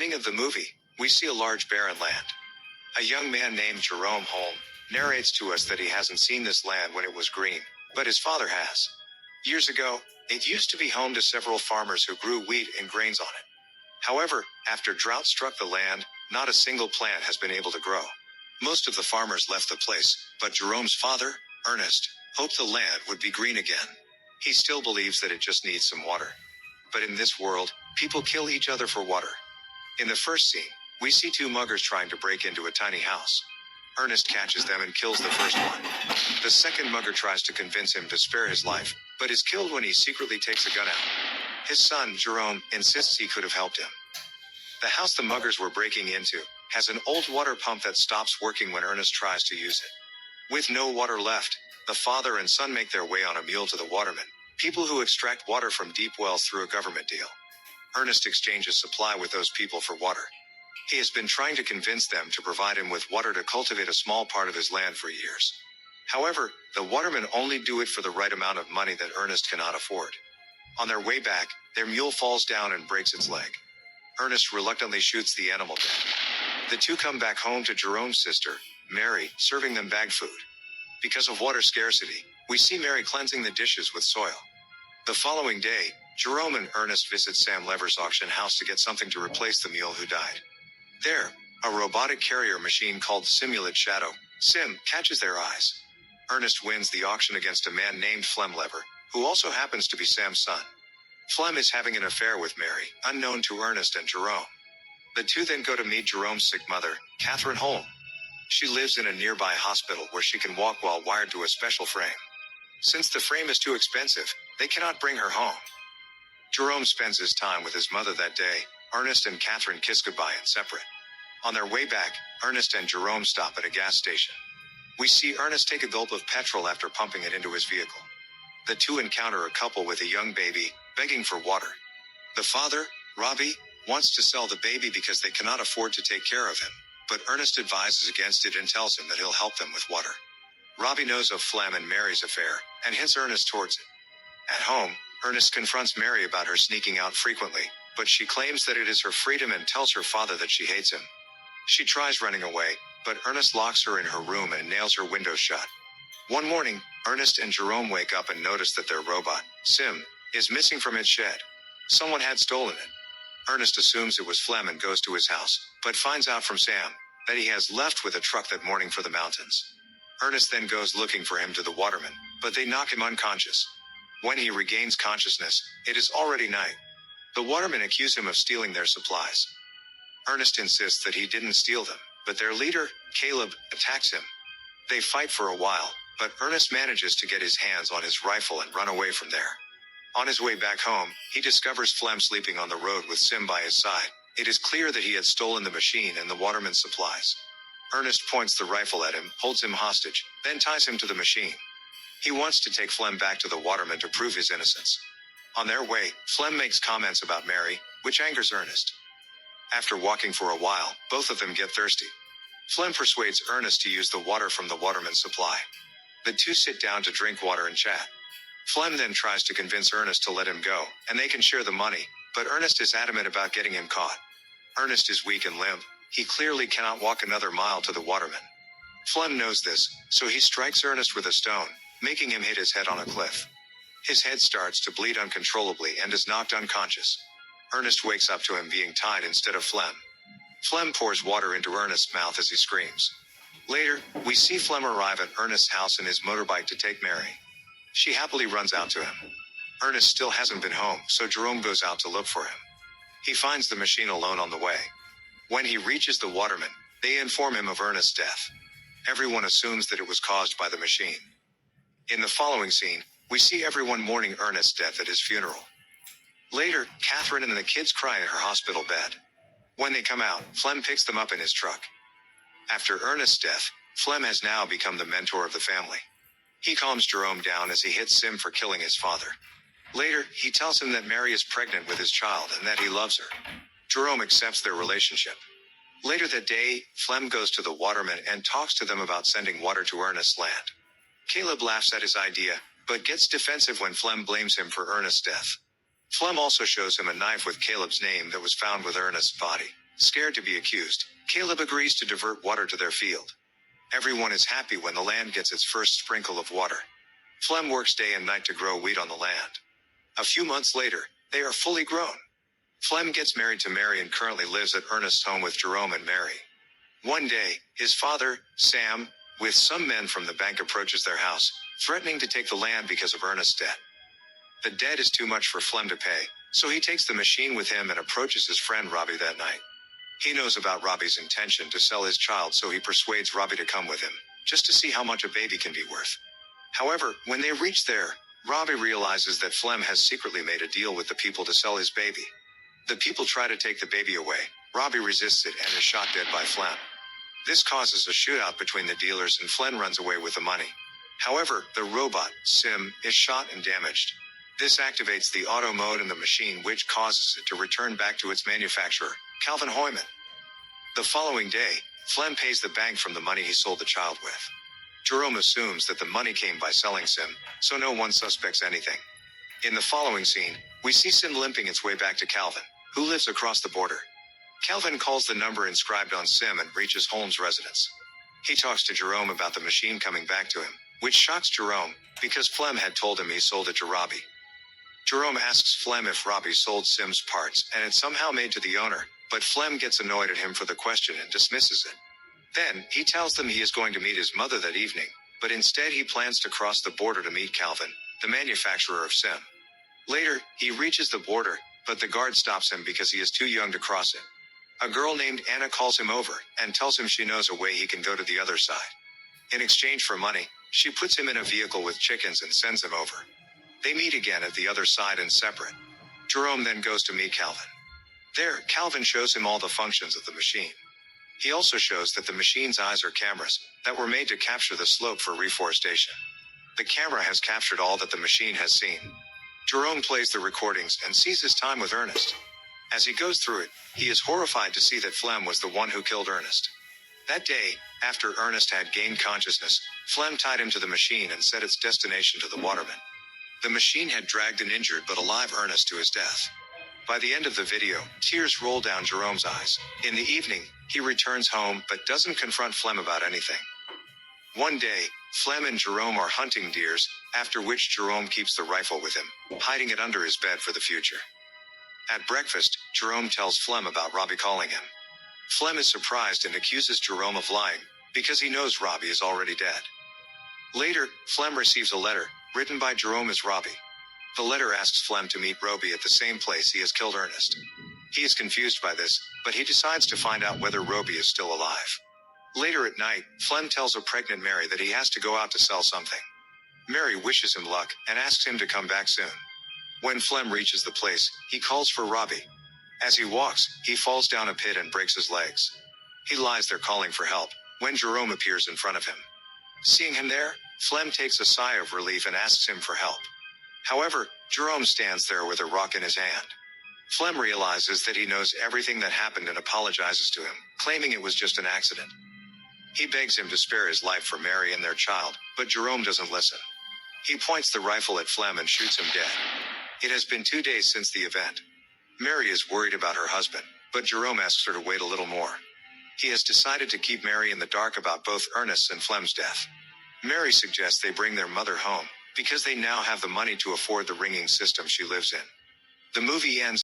beginning of the movie, we see a large barren land. A young man named Jerome Holm narrates to us that he hasn't seen this land when it was green, but his father has. Years ago, it used to be home to several farmers who grew wheat and grains on it. However, after drought struck the land, not a single plant has been able to grow. Most of the farmers left the place, but Jerome's father, Ernest, hoped the land would be green again. He still believes that it just needs some water. But in this world, people kill each other for water. In the first scene, we see two muggers trying to break into a tiny house. Ernest catches them and kills the first one. The second mugger tries to convince him to spare his life, but is killed when he secretly takes a gun out. His son, Jerome, insists he could have helped him. The house the muggers were breaking into has an old water pump that stops working when Ernest tries to use it. With no water left, the father and son make their way on a mule to the watermen, people who extract water from deep wells through a government deal. Ernest exchanges supply with those people for water. He has been trying to convince them to provide him with water to cultivate a small part of his land for years. However, the watermen only do it for the right amount of money that Ernest cannot afford. On their way back, their mule falls down and breaks its leg. Ernest reluctantly shoots the animal dead. The two come back home to Jerome's sister, Mary, serving them bagged food. Because of water scarcity, we see Mary cleansing the dishes with soil. The following day, Jerome and Ernest visit Sam Lever's auction house to get something to replace the mule who died. There, a robotic carrier machine called Simulate Shadow, Sim, catches their eyes. Ernest wins the auction against a man named Flem Lever, who also happens to be Sam's son. Flem is having an affair with Mary, unknown to Ernest and Jerome. The two then go to meet Jerome's sick mother, Catherine Holm. She lives in a nearby hospital where she can walk while wired to a special frame. Since the frame is too expensive, they cannot bring her home. Jerome spends his time with his mother that day. Ernest and Catherine kiss goodbye and separate. On their way back, Ernest and Jerome stop at a gas station. We see Ernest take a gulp of petrol after pumping it into his vehicle. The two encounter a couple with a young baby, begging for water. The father, Robbie, wants to sell the baby because they cannot afford to take care of him, but Ernest advises against it and tells him that he'll help them with water. Robbie knows of Flem and Mary's affair, and hints Ernest towards it. At home, Ernest confronts Mary about her sneaking out frequently, but she claims that it is her freedom and tells her father that she hates him. She tries running away, but Ernest locks her in her room and nails her window shut. One morning, Ernest and Jerome wake up and notice that their robot, Sim, is missing from its shed. Someone had stolen it. Ernest assumes it was Flem and goes to his house, but finds out from Sam that he has left with a truck that morning for the mountains. Ernest then goes looking for him to the watermen, but they knock him unconscious. When he regains consciousness, it is already night. The watermen accuse him of stealing their supplies. Ernest insists that he didn't steal them, but their leader, Caleb, attacks him. They fight for a while, but Ernest manages to get his hands on his rifle and run away from there. On his way back home, he discovers Flem sleeping on the road with Sim by his side. It is clear that he had stolen the machine and the waterman's supplies. Ernest points the rifle at him, holds him hostage, then ties him to the machine. He wants to take Flem back to the waterman to prove his innocence. On their way, Flem makes comments about Mary, which angers Ernest. After walking for a while, both of them get thirsty. Flem persuades Ernest to use the water from the waterman's supply. The two sit down to drink water and chat. Flem then tries to convince Ernest to let him go, and they can share the money, but Ernest is adamant about getting him caught. Ernest is weak and limp. He clearly cannot walk another mile to the waterman. Flem knows this, so he strikes Ernest with a stone, making him hit his head on a cliff. His head starts to bleed uncontrollably and is knocked unconscious. Ernest wakes up to him being tied instead of Flem. Flem pours water into Ernest's mouth as he screams. Later, we see Flem arrive at Ernest's house in his motorbike to take Mary. She happily runs out to him. Ernest still hasn't been home, so Jerome goes out to look for him. He finds the machine alone on the way. When he reaches the watermen, they inform him of Ernest's death. Everyone assumes that it was caused by the machine. In the following scene, we see everyone mourning Ernest's death at his funeral. Later, Catherine and the kids cry in her hospital bed. When they come out, Flem picks them up in his truck. After Ernest's death, Flem has now become the mentor of the family. He calms Jerome down as he hits Sim for killing his father. Later, he tells him that Mary is pregnant with his child and that he loves her. Jerome accepts their relationship. Later that day, Flem goes to the watermen and talks to them about sending water to Ernest's land. Caleb laughs at his idea, but gets defensive when Flem blames him for Ernest's death. Flem also shows him a knife with Caleb's name that was found with Ernest's body. Scared to be accused, Caleb agrees to divert water to their field. Everyone is happy when the land gets its first sprinkle of water. Flem works day and night to grow wheat on the land. A few months later, they are fully grown. Flem gets married to Mary and currently lives at Ernest's home with Jerome and Mary. One day, his father, Sam, with some men from the bank approaches their house, threatening to take the land because of Ernest's debt. The debt is too much for Flem to pay, so he takes the machine with him and approaches his friend Robbie that night. He knows about Robbie's intention to sell his child, so he persuades Robbie to come with him, just to see how much a baby can be worth. However, when they reach there, Robbie realizes that Flem has secretly made a deal with the people to sell his baby. The people try to take the baby away. Robbie resists it and is shot dead by Flem. This causes a shootout between the dealers and Flem runs away with the money. However, the robot, Sim, is shot and damaged. This activates the auto mode in the machine, which causes it to return back to its manufacturer, Calvin Hoyman. The following day, Flem pays the bank from the money he sold the child with. Jerome assumes that the money came by selling Sim, so no one suspects anything. In the following scene, we see Sim limping its way back to Calvin, who lives across the border. Calvin calls the number inscribed on Sim and reaches Holm's residence. He talks to Jerome about the machine coming back to him, which shocks Jerome, because Flem had told him he sold it to Robbie. Jerome asks Flem if Robbie sold Sim's parts and it's somehow made to the owner, but Flem gets annoyed at him for the question and dismisses it. Then, he tells them he is going to meet his mother that evening, but instead he plans to cross the border to meet Calvin, the manufacturer of Sim. Later, he reaches the border, but the guard stops him because he is too young to cross it. A girl named Anna calls him over and tells him she knows a way he can go to the other side. In exchange for money, she puts him in a vehicle with chickens and sends him over. They meet again at the other side and separate. Jerome then goes to meet Calvin. There, Calvin shows him all the functions of the machine. He also shows that the machine's eyes are cameras that were made to capture the slope for reforestation. The camera has captured all that the machine has seen. Jerome plays the recordings and sees his time with Ernest. As he goes through it, he is horrified to see that Flem was the one who killed Ernest. That day, after Ernest had gained consciousness, Flem tied him to the machine and set its destination to the waterman. The machine had dragged an injured but alive Ernest to his death. By the end of the video, tears roll down Jerome's eyes. In the evening, he returns home but doesn't confront Flem about anything. One day, Flem and Jerome are hunting deers, after which Jerome keeps the rifle with him, hiding it under his bed for the future. At breakfast, Jerome tells Flem about Robbie calling him. Flem is surprised and accuses Jerome of lying, because he knows Robbie is already dead. Later, Flem receives a letter, written by Jerome as Robbie. The letter asks Flem to meet Robbie at the same place he has killed Ernest. He is confused by this, but he decides to find out whether Robbie is still alive. Later at night, Flem tells a pregnant Mary that he has to go out to sell something. Mary wishes him luck and asks him to come back soon. When Flem reaches the place, he calls for Robbie. As he walks, he falls down a pit and breaks his legs. He lies there calling for help, when Jerome appears in front of him. Seeing him there, Flem takes a sigh of relief and asks him for help. However, Jerome stands there with a rock in his hand. Flem realizes that he knows everything that happened and apologizes to him, claiming it was just an accident. He begs him to spare his life for Mary and their child, but Jerome doesn't listen. He points the rifle at Flem and shoots him dead. It has been 2 days since the event. Mary is worried about her husband, but Jerome asks her to wait a little more. He has decided to keep Mary in the dark about both Ernest's and Flem's death. Mary suggests they bring their mother home, because they now have the money to afford the ringing system she lives in. The movie ends